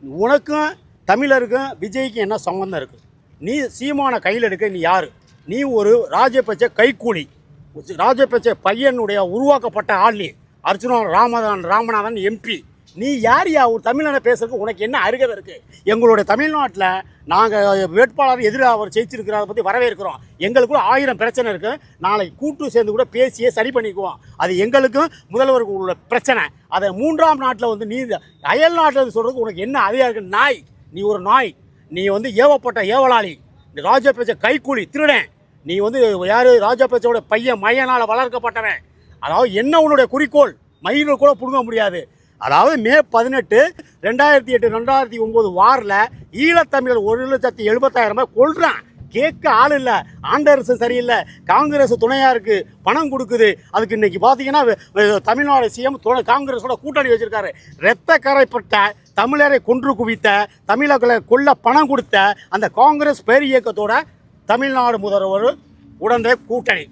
உனக்கும் தமிழருக்கும் விஜய்க்கும் என்ன சம்மந்தம் இருக்குது? நீ சீமான கையில் எடுக்க நீ யார்? நீ ஒரு ராஜபக்சே கைக்கூலி, ராஜபக்சே பையனுடைய உருவாக்கப்பட்ட ஆள். நீ அர்ஜுனா ராமநாதன் எம்பி. நீ யார் ஒரு தமிழனை பேசுறதுக்கு உனக்கு என்ன அருகதை இருக்குது? எங்களுடைய தமிழ்நாட்டில் நாங்கள் வேட்பாளர் எதிராக அவர் ஜெயிச்சிருக்கிறத பற்றி வரவேற்கிறோம். எங்களுக்குள்ள 1000 பிரச்சனை இருக்குது. நாளைக்கு கூட்டு சேர்ந்து கூட பேசியே சரி பண்ணிக்குவோம். அது எங்களுக்கும் முதல்வருக்கு உள்ள பிரச்சனை. அதை 3ஆம் நாட்டில் வந்து நீ அயல் நாட்டில் சொல்கிறதுக்கு உனக்கு என்ன அதிகாரம் இருக்குது? நாய், நீ ஒரு நாய். நீ வந்து ஏவப்பட்ட ஏவலாளி, ராஜபக்சே கைக்கூலி, திருடன். நீ வந்து யார்? ராஜபக்சேவோட பையன் மையனால் வளர்க்கப்பட்டவன். அதாவது என்ன உன்னுடைய குறிக்கோள்? மயிலில் கூட பிடுங்க முடியாது. அதாவது மே 18, 2008, 2009 வாரில் ஈழத்தமிழர் 1,70,000 கொள்றான். கேட்க ஆள் இல்லை. ஆண்டரசு சரியில்லை, காங்கிரஸ் துணையாக இருக்குது, பணம் கொடுக்குது. அதுக்கு இன்றைக்கி பார்த்தீங்கன்னா தமிழ்நாடு சிஎம் காங்கிரஸோட கூட்டணி வச்சுருக்காரு. இரத்த கரைப்பட்ட தமிழரை கொன்று குவித்த, தமிழர்களை கொல்ல பணம் கொடுத்த அந்த காங்கிரஸ் பேர் இயக்கத்தோட தமிழ்நாடு முதல்வர் உடனே கூட்டணி.